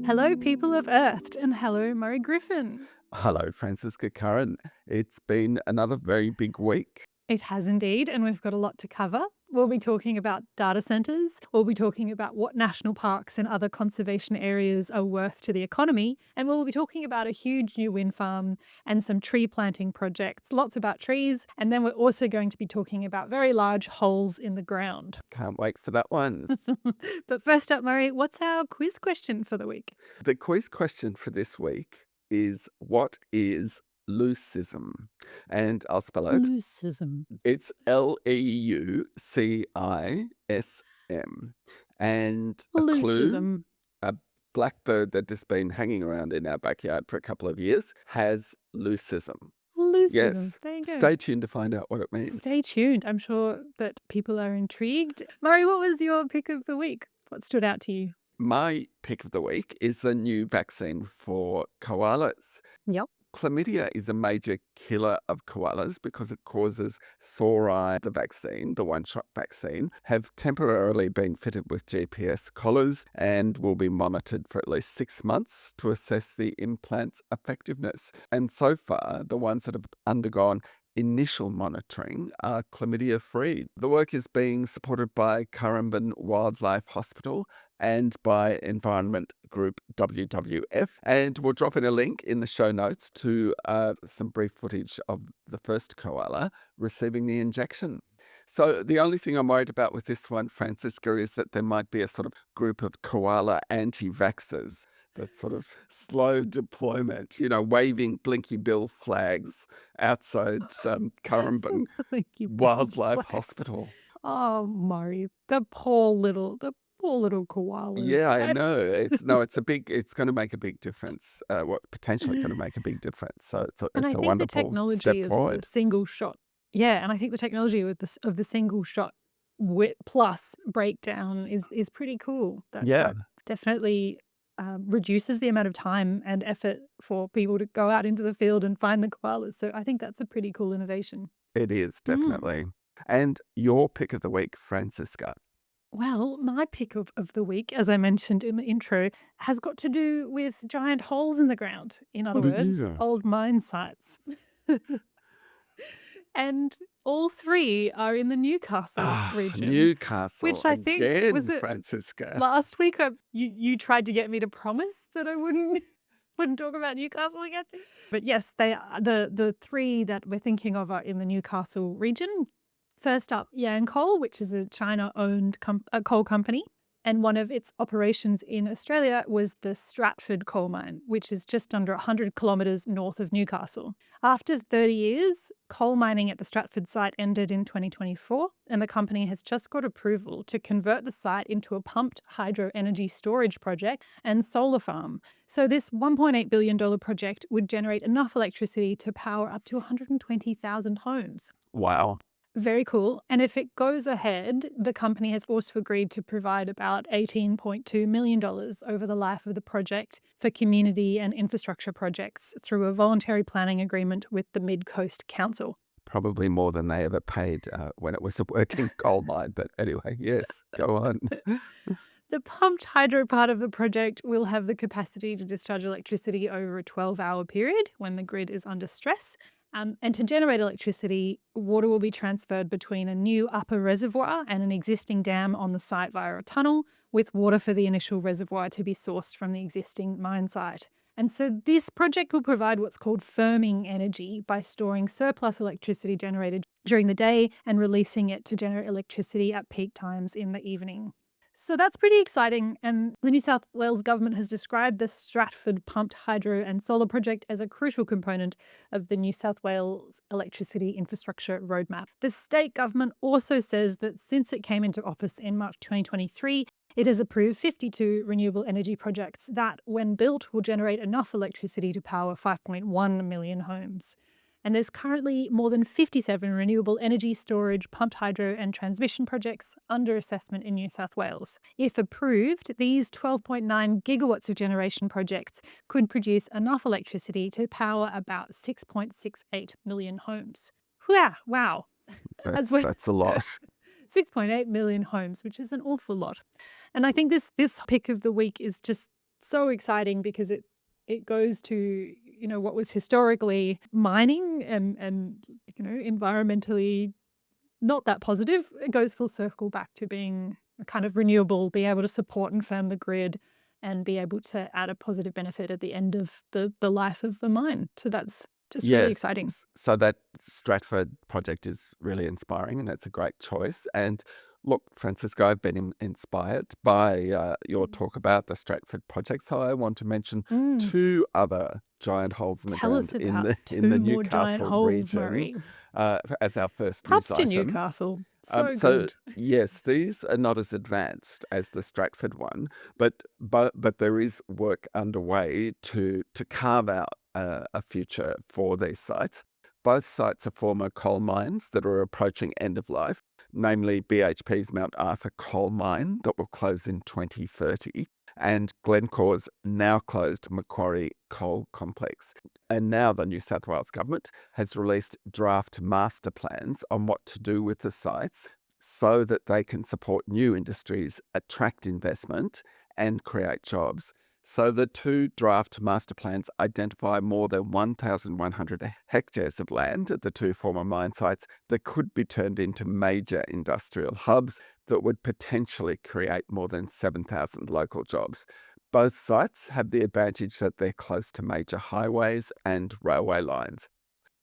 Hello, people of Earth, and hello, Murray Griffin. Hello, Francisca Curran. It's been another very big week. It has indeed, and we've got a lot to cover. We'll be talking about data centres, we'll be talking about what national parks and other conservation areas are worth to the economy, and we'll be talking about a huge new wind farm and some tree planting projects, lots about trees, and then we're also going to be talking about very large holes in the ground. Can't wait for that one. But first up, Murray, what's our quiz question for the week? The quiz question for this week is, what is leucism? And I'll spell it. Leucism. It's Leucism. And a clue, Leucism. a blackbird that has been hanging around in our backyard for a couple of years has leucism. Leucism. Yes. There you go. Stay tuned to find out what it means. Stay tuned. I'm sure that people are intrigued. Murray, what was your pick of the week? What stood out to you? My pick of the week is the new vaccine for koalas. Yep. Chlamydia is a major killer of koalas because it causes sore eye. The vaccine, the one-shot vaccine, have temporarily been fitted with GPS collars and will be monitored for at least 6 months to assess the implant's effectiveness. And so far, the ones that have undergone initial monitoring are chlamydia-free. The work is being supported by Currumbin Wildlife Hospital and by environment group WWF. And we'll drop in a link in the show notes to some brief footage of the first koala receiving the injection. So the only thing I'm worried about with this one, Francisca, is that there might be a sort of group of koala anti-vaxxers. That sort of slow deployment, waving blinky bill flags outside Currumbin Blinky Wildlife flags. Hospital. Oh, Murray, the poor little koalas. Yeah, I know. It's going to make a big difference. Potentially going to make a big difference. So it's And I a think the wonderful step technology of the forward. single shot. Yeah, and I think the technology of the single shot plus breakdown is pretty cool. Yeah, That definitely reduces the amount of time and effort for people to go out into the field and find the koalas. So I think that's a pretty cool innovation. it is definitely. And your pick of the week, Francisca. Well, my pick of the week, as I mentioned in the intro, has got to do with giant holes in the ground. In other words, Yeah. old mine sites. And all three are in the Newcastle region. Newcastle, which I think again, was it Francisca. last week. You tried to get me to promise that I wouldn't talk about Newcastle again. But yes, they are the three that we're thinking of are in the Newcastle region. First up, Yancoal, which is a China-owned coal company. And one of its operations in Australia was the Stratford coal mine, which is just under 100 kilometres north of Newcastle. After 30 years, coal mining at the Stratford site ended in 2024, and the company has just got approval to convert the site into a pumped hydro energy storage project and solar farm. So this $1.8 billion project would generate enough electricity to power up to 120,000 homes. Wow. Very cool. And if it goes ahead, the company has also agreed to provide about $18.2 million over the life of the project for community and infrastructure projects through a voluntary planning agreement with the Mid-Coast Council. Probably more than they ever paid when it was a working coal mine. But anyway, yes, go on. The pumped hydro part of the project will have the capacity to discharge electricity over a 12-hour period when the grid is under stress. And to generate electricity, water will be transferred between a new upper reservoir and an existing dam on the site via a tunnel, with water for the initial reservoir to be sourced from the existing mine site. And so this project will provide what's called firming energy by storing surplus electricity generated during the day and releasing it to generate electricity at peak times in the evening. So that's pretty exciting, and the New South Wales government has described the Stratford pumped hydro and solar project as a crucial component of the New South Wales electricity infrastructure roadmap. The state government also says that since it came into office in March 2023, it has approved 52 renewable energy projects that, when built, will generate enough electricity to power 5.1 million homes. And there's currently more than 57 renewable energy storage, pumped hydro and transmission projects under assessment in New South Wales. If approved, these 12.9 gigawatts of generation projects could produce enough electricity to power about 6.68 million homes. Wow. That's a lot. 6.8 million homes, which is an awful lot. And I think this pick of the week is just so exciting because it goes to, what was historically mining and environmentally not that positive. It goes full circle back to being a kind of renewable, be able to support and firm the grid and be able to add a positive benefit at the end of the life of the mine. So that's just really Yes. exciting. So that Stratford project is really inspiring and it's a great choice. And look, Francisco, I've been inspired by your talk about the Stratford project. So I want to mention Mm. two other giant holes in the Tell ground us about in the two more giant Newcastle holes, region Murray. as our first news Props to item. Newcastle. So So good. yes, these are not as advanced as the Stratford one, but there is work underway to carve out a future for these sites. Both sites are former coal mines that are approaching end of life, namely BHP's Mount Arthur coal mine that will close in 2030, and Glencore's now closed Macquarie coal complex. And now the New South Wales government has released draft master plans on what to do with the sites so that they can support new industries, attract investment, and create jobs. So the two draft master plans identify more than 1,100 hectares of land at the two former mine sites that could be turned into major industrial hubs that would potentially create more than 7,000 local jobs. Both sites have the advantage that they're close to major highways and railway lines.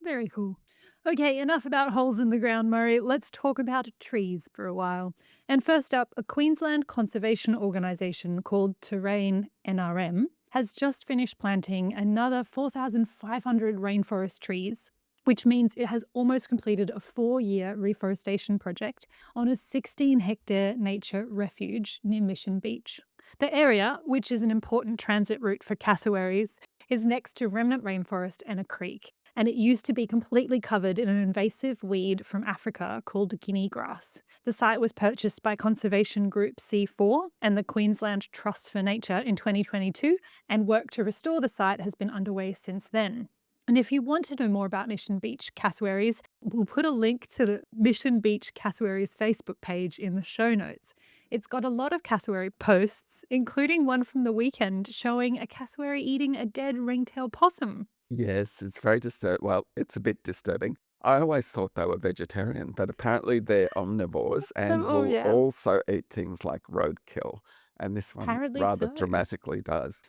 Very cool. Okay, enough about holes in the ground, Murray. Let's talk about trees for a while. And first up, a Queensland conservation organisation called Terrain NRM has just finished planting another 4,500 rainforest trees, which means it has almost completed a 4-year reforestation project on a 16-hectare nature refuge near Mission Beach. The area, which is an important transit route for cassowaries, is next to remnant rainforest and a creek, and it used to be completely covered in an invasive weed from Africa called guinea grass. The site was purchased by conservation group C4 and the Queensland Trust for Nature in 2022, and work to restore the site has been underway since then. And if you want to know more about Mission Beach cassowaries, we'll put a link to the Mission Beach cassowaries Facebook page in the show notes. It's got a lot of cassowary posts, including one from the weekend showing a cassowary eating a dead ringtail possum. Yes, it's very disturbing. Well, it's a bit disturbing. I always thought they were vegetarian, but apparently they're omnivores and Oh, will yeah. also eat things like roadkill. And this one Apparently rather so. dramatically does.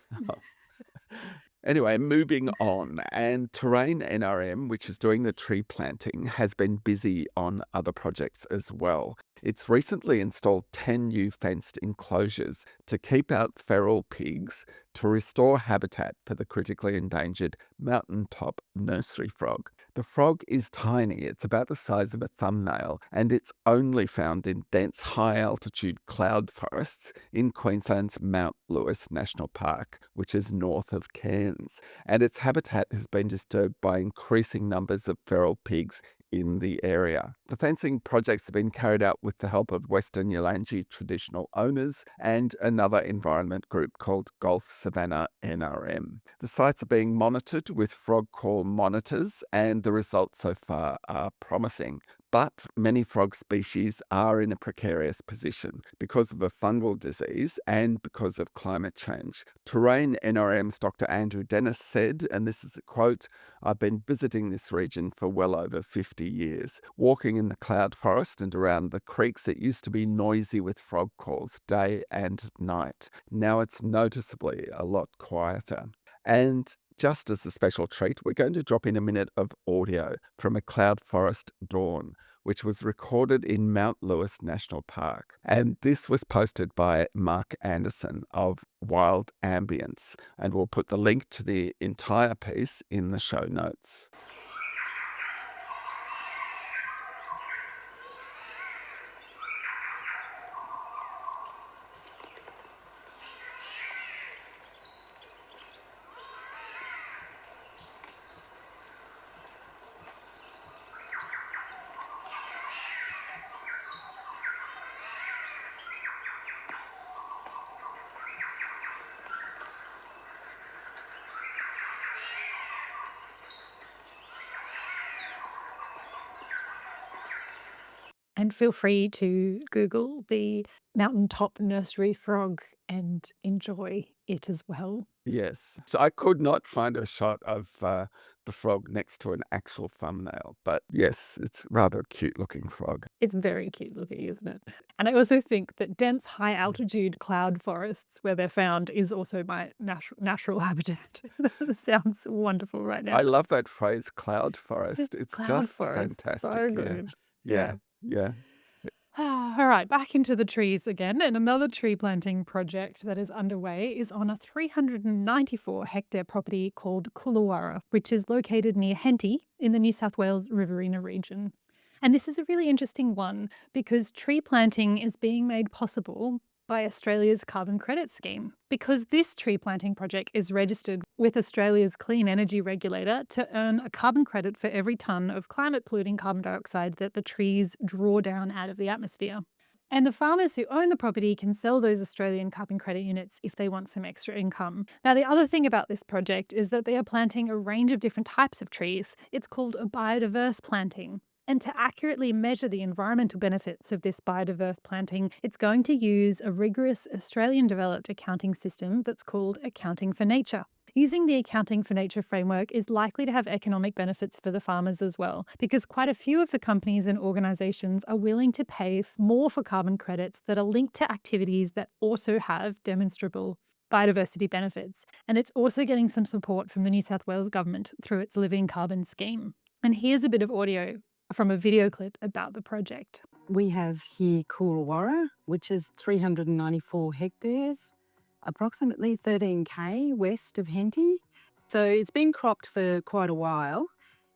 Anyway, moving on. And Terrain NRM, which is doing the tree planting, has been busy on other projects as well. It's recently installed 10 new fenced enclosures to keep out feral pigs to restore habitat for the critically endangered mountaintop nursery frog. The frog is tiny, it's about the size of a thumbnail, and it's only found in dense high altitude cloud forests in Queensland's Mount Lewis National Park, which is north of Cairns. And its habitat has been disturbed by increasing numbers of feral pigs in the area. The fencing projects have been carried out with the help of Western Yulanji traditional owners and another environment group called Gulf Savannah NRM. The sites are being monitored with frog call monitors, and the results so far are promising. But many frog species are in a precarious position because of a fungal disease and because of climate change. Terrain NRM's Dr. Andrew Dennis said, and this is a quote, "I've been visiting this region for well over 50 years. Walking in the cloud forest and around the creeks, it used to be noisy with frog calls day and night. Now it's noticeably a lot quieter." And just as a special treat, we're going to drop in a minute of audio from a cloud forest dawn, which was recorded in Mount Lewis National Park. And this was posted by Mark Anderson of Wild Ambience. And we'll put the link to the entire piece in the show notes. And feel free to Google the mountaintop nursery frog and enjoy it as well. Yes. So I could not find a shot of the frog next to an actual thumbnail, but yes, it's rather a cute looking frog. It's very cute looking, isn't it? And I also think that dense high altitude cloud forests where they're found is also my natural habitat. That sounds wonderful right now. I love that phrase, cloud forest. It's Cloud just forest, fantastic. so Yeah. good. Yeah. Yeah. Yeah. All right, back into the trees again. And another tree planting project that is underway is on a 394 hectare property called Coonawarra, which is located near Henty in the New South Wales Riverina region. And this is a really interesting one because tree planting is being made possible by Australia's carbon credit scheme. Because this tree planting project is registered with Australia's clean energy regulator to earn a carbon credit for every tonne of climate polluting carbon dioxide that the trees draw down out of the atmosphere. And the farmers who own the property can sell those Australian carbon credit units if they want some extra income. Now, the other thing about this project is that they are planting a range of different types of trees. It's called a biodiverse planting. And to accurately measure the environmental benefits of this biodiverse planting, it's going to use a rigorous Australian developed accounting system that's called Accounting for Nature. Using the Accounting for Nature framework is likely to have economic benefits for the farmers as well, because quite a few of the companies and organisations are willing to pay more for carbon credits that are linked to activities that also have demonstrable biodiversity benefits. And it's also getting some support from the New South Wales government through its Living Carbon scheme. And here's a bit of audio from a video clip about the project. We have here Coonawarra, which is 394 hectares, approximately 13k west of Henty. So it's been cropped for quite a while,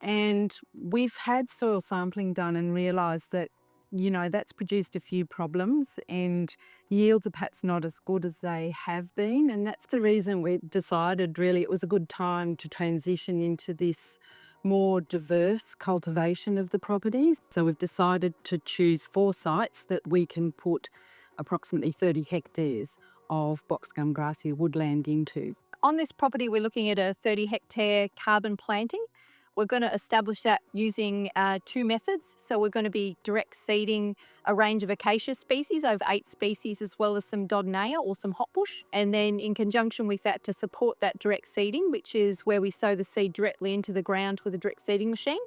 and we've had soil sampling done and realised that, that's produced a few problems and yields are perhaps not as good as they have been. And that's the reason we decided really it was a good time to transition into this more diverse cultivation of the properties. So we've decided to choose 4 sites that we can put approximately 30 hectares of boxgum grassy woodland into. On this property, we're looking at a 30 hectare carbon planting. We're going to establish that using 2 methods. So we're going to be direct seeding a range of acacia species, over 8 species, as well as some dodonea or some hotbush. And then in conjunction with that, to support that direct seeding, which is where we sow the seed directly into the ground with a direct seeding machine,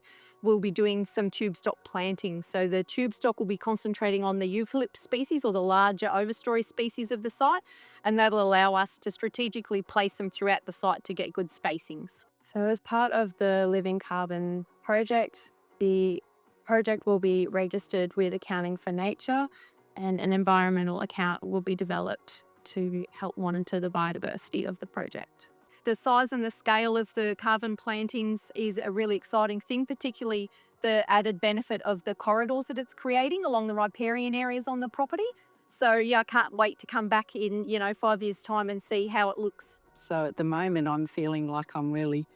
we'll be doing some tube stock planting. So the tube stock will be concentrating on the eucalypt species or the larger overstory species of the site, and that'll allow us to strategically place them throughout the site to get good spacings. So as part of the Living Carbon project, the project will be registered with Accounting for Nature, and an environmental account will be developed to help monitor the biodiversity of the project. The size and the scale of the carbon plantings is a really exciting thing, particularly the added benefit of the corridors that it's creating along the riparian areas on the property. So yeah, I can't wait to come back in, 5 years' time and see how it looks. So at the moment, I'm feeling like I'm really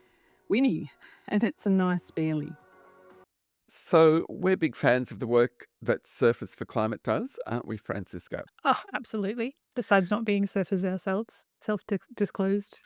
winning, and it's a nice feeling. So we're big fans of the work that Surfers for Climate does, aren't we, Francisco? Oh, absolutely. Besides not being surfers ourselves, self-disclosed.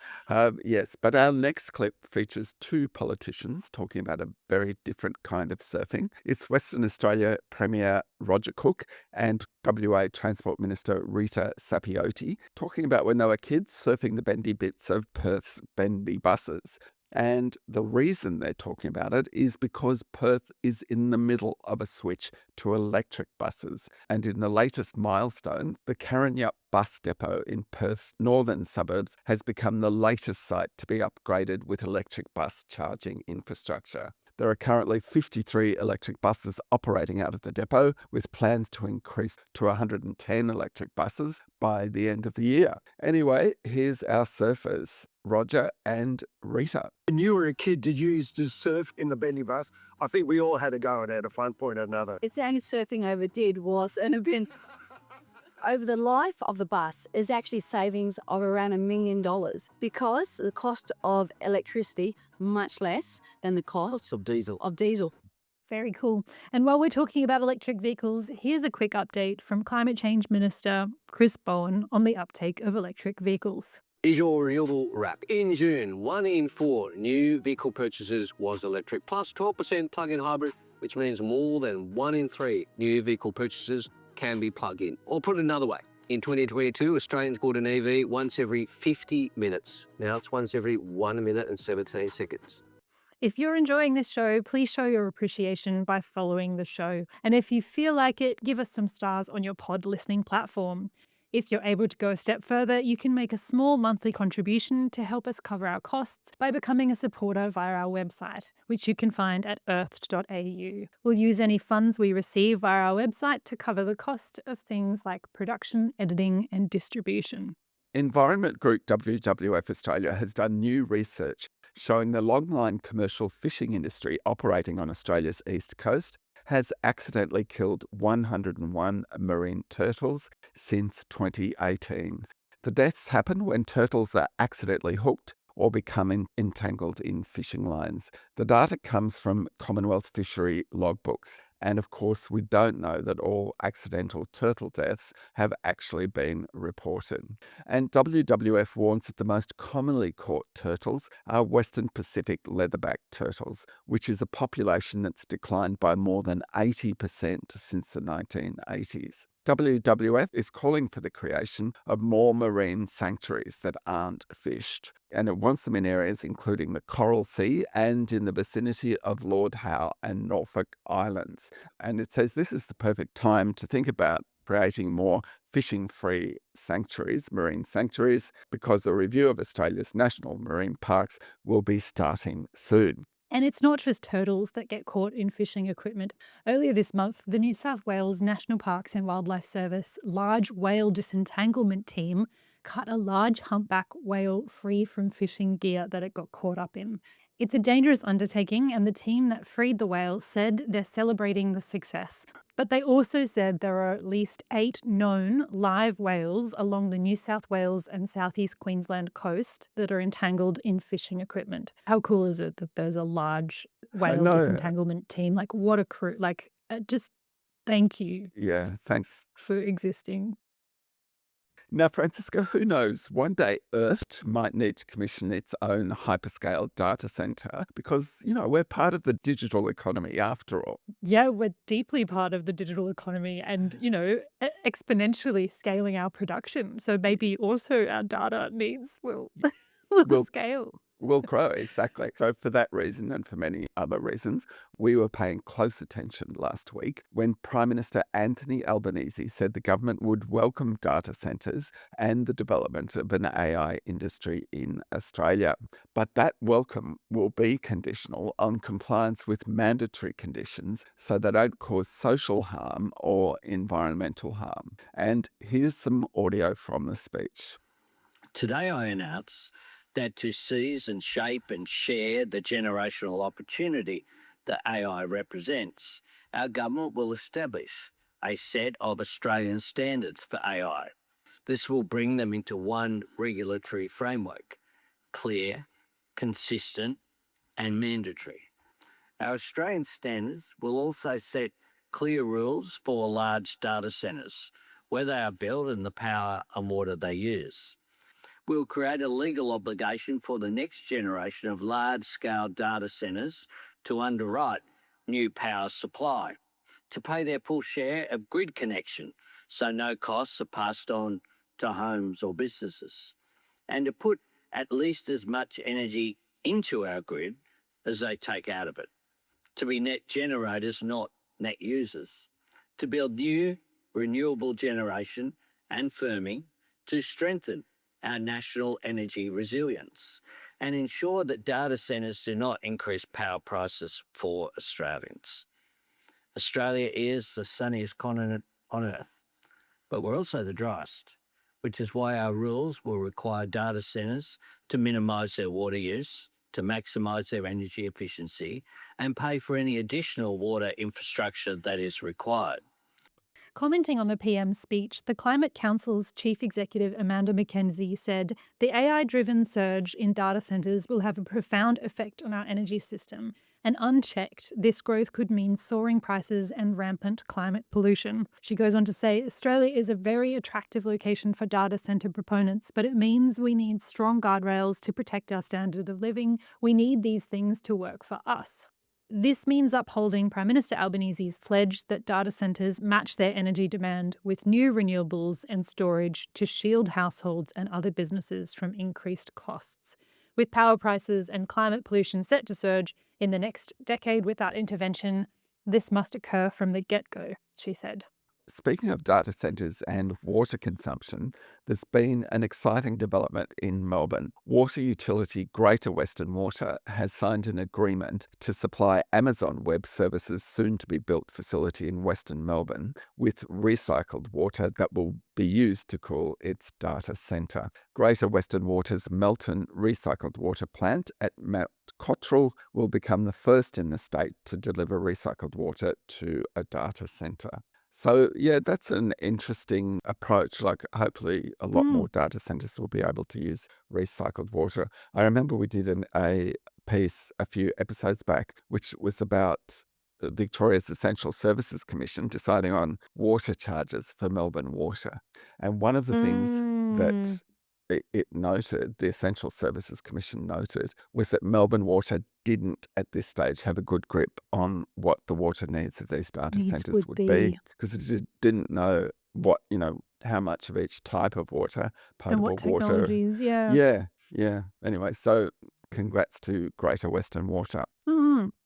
Yes, but our next clip features 2 politicians talking about a very different kind of surfing. It's Western Australia Premier Roger Cook and WA Transport Minister Rita Safioti talking about when they were kids surfing the bendy bits of Perth's bendy buses. And the reason they're talking about it is because Perth is in the middle of a switch to electric buses. And in the latest milestone, the Karrinyup bus depot in Perth's northern suburbs has become the latest site to be upgraded with electric bus charging infrastructure. There are currently 53 electric buses operating out of the depot, with plans to increase to 110 electric buses by the end of the year. Anyway, here's our surfers, Roger and Rita. When you were a kid, did you used to surf in the bendy bus? I think we all had a go at it at one point or another. It's the only surfing I ever did was an event. Over the life of the bus is actually savings of around $1 million because the cost of electricity much less than the cost Of diesel. of diesel. Very cool. And while we're talking about electric vehicles, here's a quick update from Climate Change Minister Chris Bowen on the uptake of electric vehicles. Is your renewable wrap. In June, 1 in 4 new vehicle purchases was electric, plus 12% plug-in hybrid, which means more than 1 in 3 new vehicle purchases can be plug-in. Or put another way, in 2022, Australians bought an EV once every 50 minutes. Now it's once every 1 minute and 17 seconds. If you're enjoying this show, please show your appreciation by following the show. And if you feel like it, give us some stars on your pod listening platform. If you're able to go a step further, you can make a small monthly contribution to help us cover our costs by becoming a supporter via our website, which you can find at earthed.au. We'll use any funds we receive via our website to cover the cost of things like production, editing, and distribution. Environment group WWF Australia has done new research showing the longline commercial fishing industry operating on Australia's east coast has accidentally killed 101 marine turtles since 2018. The deaths happen when turtles are accidentally hooked or become entangled in fishing lines. The data comes from Commonwealth fishery logbooks. And of course, we don't know that all accidental turtle deaths have actually been reported. And WWF warns that the most commonly caught turtles are Western Pacific leatherback turtles, which is a population that's declined by more than 80% since the 1980s. WWF is calling for the creation of more marine sanctuaries that aren't fished, and it wants them in areas including the Coral Sea and in the vicinity of Lord Howe and Norfolk Islands. And it says this is the perfect time to think about creating more fishing-free sanctuaries, marine sanctuaries, because a review of Australia's national marine parks will be starting soon. And it's not just turtles that get caught in fishing equipment. Earlier this month, the New South Wales National Parks and Wildlife Service large whale disentanglement team cut a large humpback whale free from fishing gear that it got caught up in. It's a dangerous undertaking, and the team that freed the whale said they're celebrating the success. But they also said there are at least 8 known live whales along the New South Wales and southeast Queensland coast that are entangled in fishing equipment. How cool is it that there's a large whale know. disentanglement team? Like, what a crew. Like, just thank you Yeah, thanks. for existing. Now, Francisco, who knows? One day Earth might need to commission its own hyperscale data center because, we're part of the digital economy after all. Yeah, we're deeply part of the digital economy and, exponentially scaling our production. So maybe also our data needs will Will scale. will grow, exactly. So for that reason and for many other reasons, we were paying close attention last week when Prime Minister Anthony Albanese said the government would welcome data centres and the development of an AI industry in Australia. But that welcome will be conditional on compliance with mandatory conditions so they don't cause social harm or environmental harm. And here's some audio from the speech. Today I announce that to seize and shape and share the generational opportunity that AI represents, our government will establish a set of Australian standards for AI. This will bring them into one regulatory framework, clear, consistent, and mandatory. Our Australian standards will also set clear rules for large data centres, where they are built and the power and water they use. We'll create a legal obligation for the next generation of large-scale data centres to underwrite new power supply, to pay their full share of grid connection so no costs are passed on to homes or businesses, and to put at least as much energy into our grid as they take out of it, to be net generators, not net users, to build new renewable generation and firming to strengthen our national energy resilience and ensure that data centres do not increase power prices for Australians. Australia is the sunniest continent on Earth, but we're also the driest, which is why our rules will require data centres to minimise their water use, to maximise their energy efficiency, and pay for any additional water infrastructure that is required. Commenting on the PM's speech, the Climate Council's chief executive Amanda Mackenzie said the AI-driven surge in data centres will have a profound effect on our energy system, and unchecked, this growth could mean soaring prices and rampant climate pollution. She goes on to say Australia is a very attractive location for data centre proponents, but it means we need strong guardrails to protect our standard of living. We need these things to work for us. This means upholding Prime Minister Albanese's pledge that data centres match their energy demand with new renewables and storage to shield households and other businesses from increased costs. With power prices and climate pollution set to surge in the next decade without intervention, this must occur from the get-go, she said. Speaking of data centres and water consumption, there's been an exciting development in Melbourne. Water utility Greater Western Water has signed an agreement to supply Amazon Web Services' soon-to-be-built facility in Western Melbourne with recycled water that will be used to cool its data centre. Greater Western Water's Melton recycled water plant at Mount Cottrell will become the first in the state to deliver recycled water to a data centre. So, yeah, that's an interesting approach. Like, hopefully, a lot more data centers will be able to use recycled water. I remember we did a piece a few episodes back, which was about Victoria's Essential Services Commission deciding on water charges for Melbourne Water. And one of the things that it noted, the Essential Services Commission noted, was that Melbourne Water didn't at this stage have a good grip on what the water needs of these data centres would be, because it didn't know what, how much of each type of water, And potable what water. technologies, yeah. Yeah. Anyway, so congrats to Greater Western Water.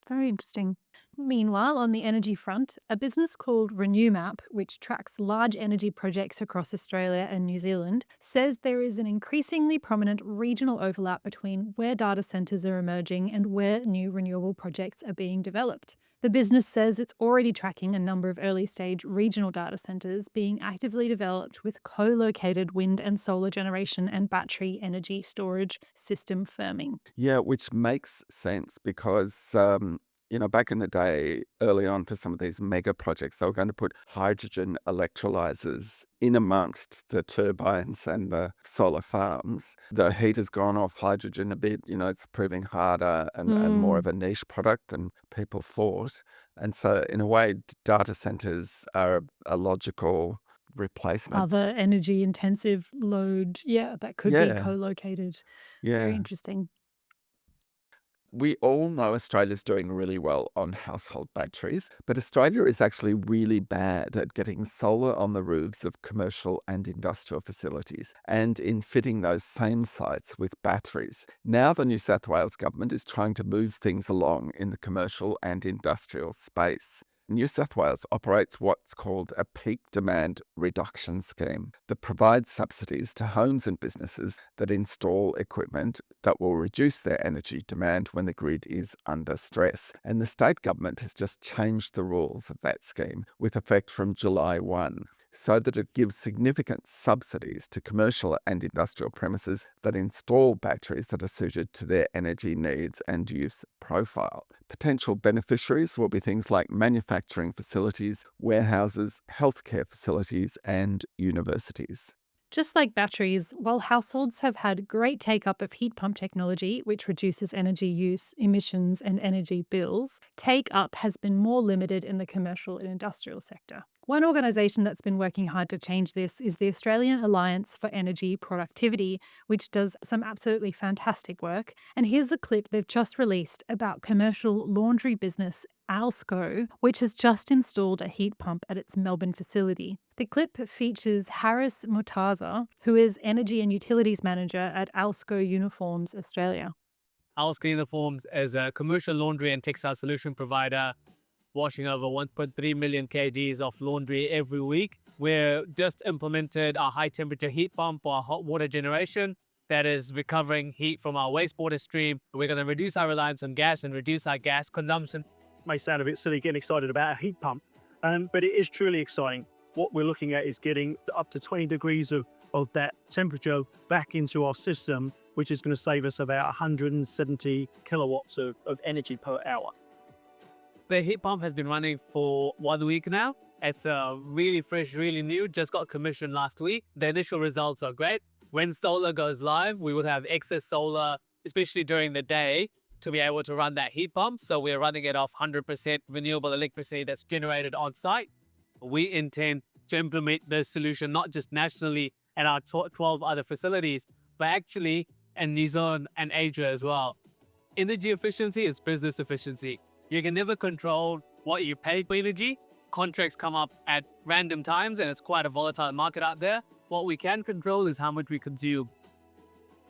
Very interesting. Meanwhile, on the energy front, a business called RenewMap, which tracks large energy projects across Australia and New Zealand, says there is an increasingly prominent regional overlap between where data centres are emerging and where new renewable projects are being developed. The business says it's already tracking a number of early-stage regional data centres being actively developed with co-located wind and solar generation and battery energy storage system firming. Yeah, which makes sense because, back in the day, early on for some of these mega projects, they were going to put hydrogen electrolyzers in amongst the turbines and the solar farms. The heat has gone off hydrogen a bit, it's proving harder and more of a niche product than people thought. And so, in a way, data centers are a logical replacement. Other energy-intensive load, that could be co-located. Very Yeah. interesting. We all know Australia's doing really well on household batteries, but Australia is actually really bad at getting solar on the roofs of commercial and industrial facilities and in fitting those same sites with batteries. Now the New South Wales government is trying to move things along in the commercial and industrial space. New South Wales operates what's called a peak demand reduction scheme that provides subsidies to homes and businesses that install equipment that will reduce their energy demand when the grid is under stress. And the state government has just changed the rules of that scheme with effect from July 1. So that it gives significant subsidies to commercial and industrial premises that install batteries that are suited to their energy needs and use profile. Potential beneficiaries will be things like manufacturing facilities, warehouses, healthcare facilities, and universities. Just like batteries, while households have had great take-up of heat pump technology, which reduces energy use, emissions, and energy bills, take-up has been more limited in the commercial and industrial sector. One organisation that's been working hard to change this is the Australian Alliance for Energy Productivity, which does some absolutely fantastic work. And here's a clip they've just released about commercial laundry business Alsco, which has just installed a heat pump at its Melbourne facility. The clip features Harris Murtaza, who is Energy and Utilities Manager at Alsco Uniforms Australia. Alsco Uniforms is a commercial laundry and textile solution provider, washing over 1.3 million kgs of laundry every week. We're just implemented a high temperature heat pump for our hot water generation that is recovering heat from our wastewater stream. We're going to reduce our reliance on gas and reduce our gas consumption. May sound a bit silly getting excited about a heat pump, but it is truly exciting. What we're looking at is getting up to 20 degrees of that temperature back into our system, which is going to save us about 170 kilowatts of energy per hour. The heat pump has been running for 1 week now. It's really fresh, really new, just got commissioned last week. The initial results are great. When solar goes live, we will have excess solar, especially during the day, to be able to run that heat pump. So we're running it off 100% renewable electricity that's generated on site. We intend to implement this solution not just nationally at our 12 other facilities, but actually in New Zealand and Asia as well. Energy efficiency is business efficiency. You can never control what you pay for energy. Contracts come up at random times and it's quite a volatile market out there. What we can control is how much we consume.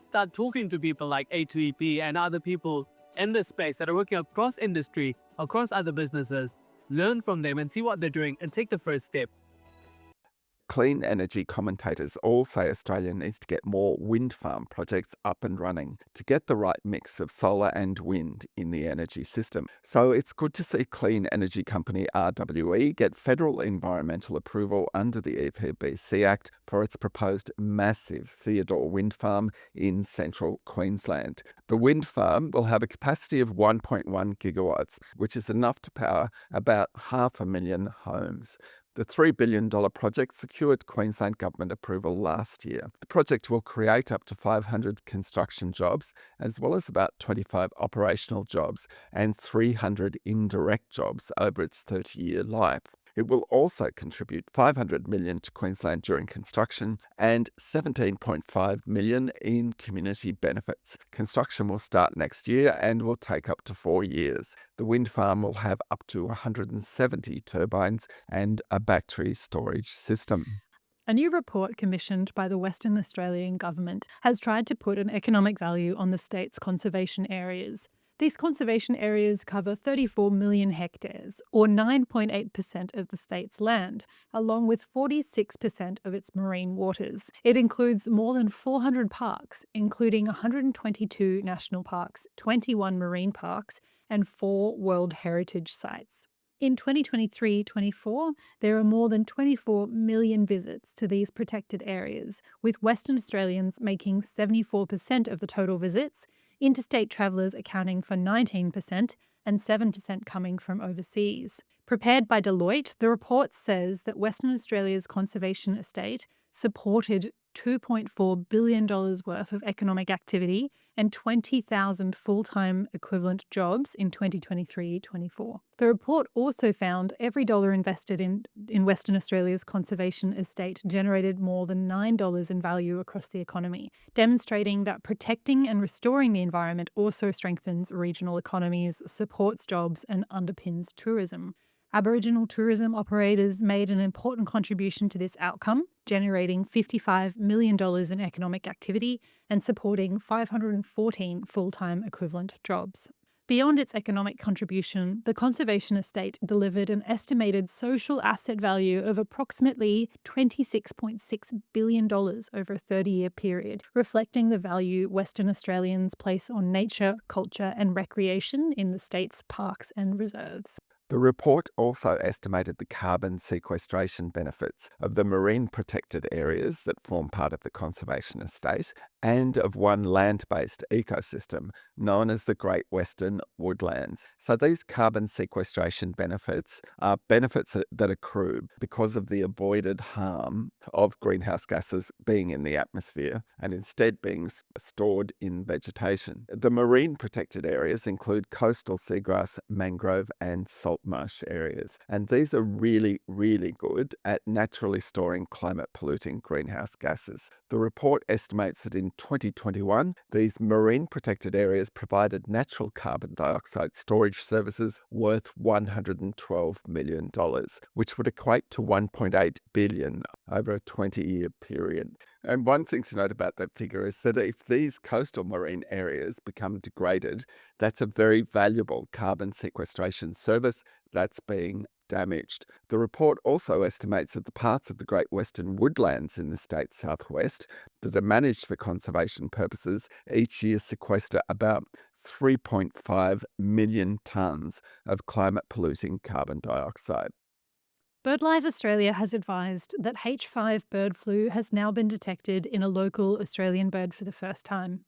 Start talking to people like A2EP and other people in this space that are working across industry, across other businesses. Learn from them and see what they're doing and take the first step. Clean energy commentators all say Australia needs to get more wind farm projects up and running to get the right mix of solar and wind in the energy system. So it's good to see clean energy company RWE get federal environmental approval under the EPBC Act for its proposed massive Theodore wind farm in central Queensland. The wind farm will have a capacity of 1.1 gigawatts, which is enough to power about 500,000 homes. The $3 billion project secured Queensland government approval last year. The project will create up to 500 construction jobs, as well as about 25 operational jobs and 300 indirect jobs over its 30-year life. It will also contribute $500 million to Queensland during construction and $17.5 million in community benefits. Construction will start next year and will take up to 4 years. The wind farm will have up to 170 turbines and a battery storage system. A new report commissioned by the Western Australian Government has tried to put an economic value on the state's conservation areas. These conservation areas cover 34 million hectares, or 9.8% of the state's land, along with 46% of its marine waters. It includes more than 400 parks, including 122 national parks, 21 marine parks, and 4 World Heritage Sites. In 2023-24, there are more than 24 million visits to these protected areas, with Western Australians making 74% of the total visits, interstate travellers accounting for 19% and 7% coming from overseas. Prepared by Deloitte, the report says that Western Australia's conservation estate supported $2.4 billion worth of economic activity and 20,000 full-time equivalent jobs in 2023-24. The report also found every dollar invested in Western Australia's conservation estate generated more than $9 in value across the economy, demonstrating that protecting and restoring the environment also strengthens regional economies, supports jobs, and underpins tourism. Aboriginal tourism operators made an important contribution to this outcome, generating $55 million in economic activity and supporting 514 full-time equivalent jobs. Beyond its economic contribution, the conservation estate delivered an estimated social asset value of approximately $26.6 billion over a 30-year period, reflecting the value Western Australians place on nature, culture, and recreation in the state's parks and reserves. The report also estimated the carbon sequestration benefits of the marine protected areas that form part of the conservation estate and of one land-based ecosystem known as the Great Western Woodlands. So these carbon sequestration benefits are benefits that accrue because of the avoided harm of greenhouse gases being in the atmosphere and instead being stored in vegetation. The marine protected areas include coastal seagrass, mangrove, and salt marsh areas. And these are really, really good at naturally storing climate polluting greenhouse gases. The report estimates that in 2021, these marine protected areas provided natural carbon dioxide storage services worth $112 million, which would equate to $1.8 billion over a 20-year period. And one thing to note about that figure is that if these coastal marine areas become degraded, that's a very valuable carbon sequestration service that's being damaged. The report also estimates that the parts of the Great Western Woodlands in the state's southwest that are managed for conservation purposes each year sequester about 3.5 million tonnes of climate-polluting carbon dioxide. BirdLife Australia has advised that H5 bird flu has now been detected in a local Australian bird for the first time.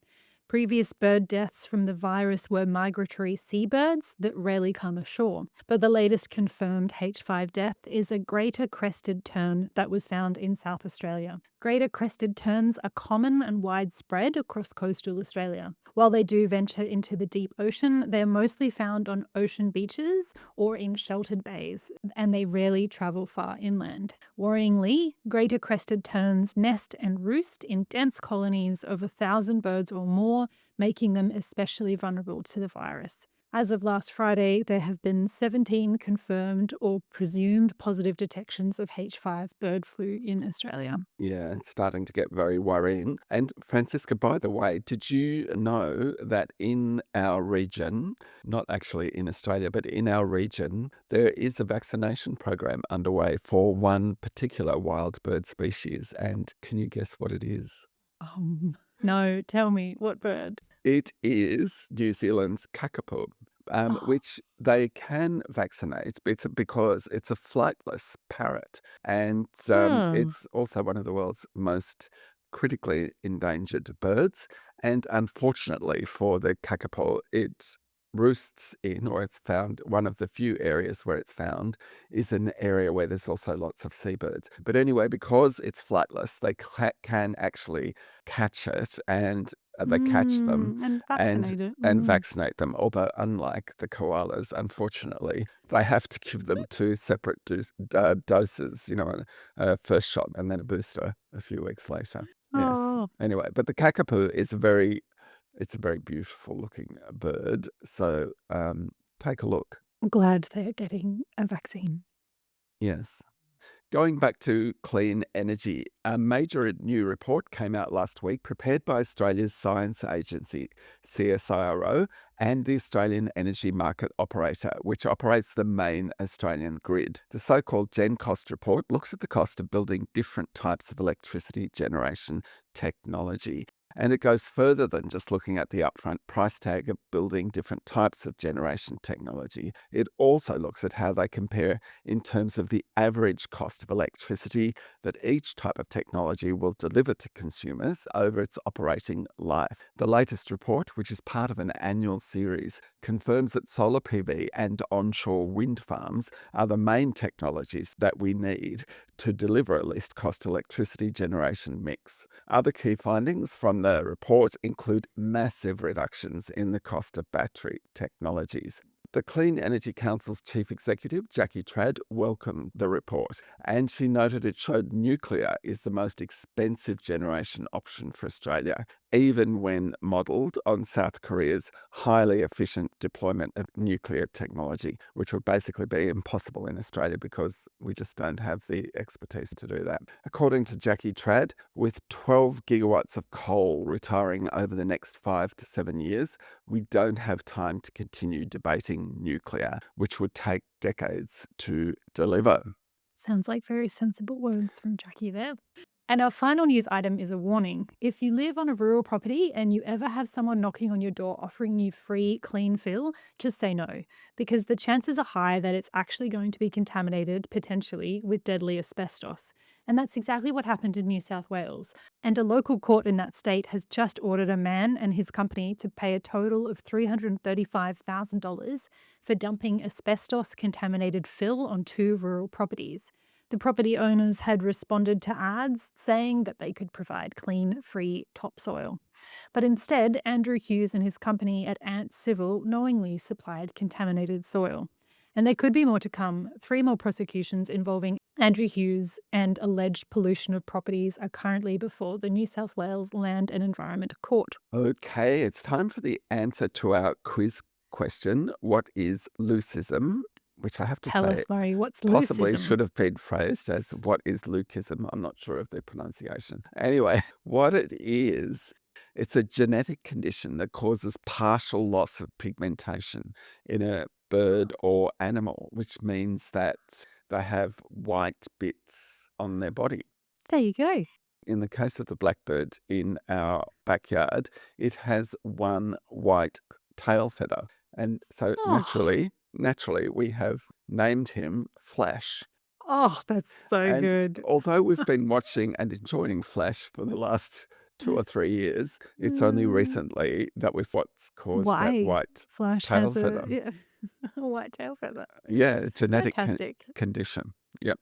Previous bird deaths from the virus were migratory seabirds that rarely come ashore, but the latest confirmed H5 death is a greater crested tern that was found in South Australia. Greater crested terns are common and widespread across coastal Australia. While they do venture into the deep ocean, they're mostly found on ocean beaches or in sheltered bays, and they rarely travel far inland. Worryingly, greater crested terns nest and roost in dense colonies of 1,000 birds or more, making them especially vulnerable to the virus. As of last Friday, there have been 17 confirmed or presumed positive detections of H5 bird flu in Australia. Yeah, it's starting to get very worrying. And Francisca, by the way, did you know that in our region, not actually in Australia, but in our region, there is a vaccination program underway for one particular wild bird species? And can you guess what it is? No, tell me, what bird? It is New Zealand's kakapo, which they can vaccinate because it's a flightless parrot. And it's also one of the world's most critically endangered birds. And unfortunately for the kakapo, it roosts in, or it's found, one of the few areas where it's found is an area where there's also lots of seabirds. But anyway, because it's flightless, they can actually catch it, and they catch them And and vaccinate it. vaccinate them. Although, unlike the koalas, unfortunately, they have to give them two separate doses. A first shot and then a booster a few weeks later. Yes. Oh, Anyway, but the kakapo is it's a very beautiful looking bird. So take a look. I'm glad they're getting a vaccine. Yes. Going back to clean energy, a major new report came out last week prepared by Australia's science agency, CSIRO, and the Australian Energy Market Operator, which operates the main Australian grid. The so-called Gen Cost report looks at the cost of building different types of electricity generation technology. And it goes further than just looking at the upfront price tag of building different types of generation technology. It also looks at how they compare in terms of the average cost of electricity that each type of technology will deliver to consumers over its operating life. The latest report, which is part of an annual series, confirms that solar PV and onshore wind farms are the main technologies that we need to deliver a least cost electricity generation mix. Other key findings from the report include massive reductions in the cost of battery technologies. The Clean Energy Council's chief executive, Jackie Trad, welcomed the report, and she noted it showed nuclear is the most expensive generation option for Australia, even when modelled on South Korea's highly efficient deployment of nuclear technology, which would basically be impossible in Australia because we just don't have the expertise to do that. According to Jackie Trad, with 12 gigawatts of coal retiring over the next 5 to 7 years, we don't have time to continue debating nuclear, which would take decades to deliver. Sounds like very sensible words from Jackie there. And our final news item is a warning. If you live on a rural property and you ever have someone knocking on your door offering you free clean fill, just say no, because the chances are high that it's actually going to be contaminated, potentially, with deadly asbestos. And that's exactly what happened in New South Wales. And a local court in that state has just ordered a man and his company to pay a total of $335,000 for dumping asbestos-contaminated fill on 2 rural properties. The property owners had responded to ads saying that they could provide clean, free topsoil. But instead, Andrew Hughes and his company at Ant Civil knowingly supplied contaminated soil. And there could be more to come. 3 more prosecutions involving Andrew Hughes and alleged pollution of properties are currently before the New South Wales Land and Environment Court. Okay, it's time for the answer to our quiz question. What is leucism? Which I have to Tell say, us, Laurie, what's possibly leucism? should have been phrased as what is leucism. I'm not sure of the pronunciation. Anyway, what it is, it's a genetic condition that causes partial loss of pigmentation in a bird or animal, which means that they have white bits on their body. There you go. In the case of the blackbird in our backyard, it has one white tail feather. And so naturally, we have named him Flash. Oh, that's so And good. although we've been watching and enjoying Flash for the last 2 or 3 years, it's only recently that we've what's caused that white Flash tail has feather. a white tail feather. Yeah, genetic Fantastic. condition. Yep.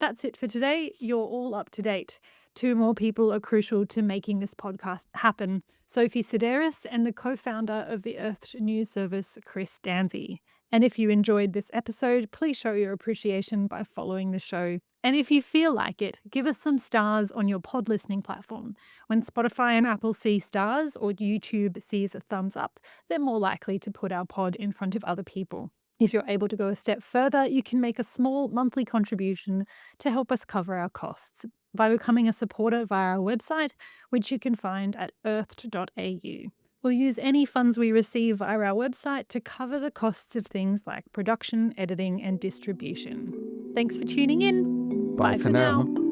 That's it for today. You're all up to date. 2 more people are crucial to making this podcast happen. Sophie Sideris and the co-founder of the Earth News Service, Chris Danzy. And if you enjoyed this episode, please show your appreciation by following the show. And if you feel like it, give us some stars on your pod listening platform. When Spotify and Apple see stars or YouTube sees a thumbs up, they're more likely to put our pod in front of other people. If you're able to go a step further, you can make a small monthly contribution to help us cover our costs by becoming a supporter via our website, which you can find at earthed.au. We'll use any funds we receive via our website to cover the costs of things like production, editing, and distribution. Thanks for tuning in. Bye for now.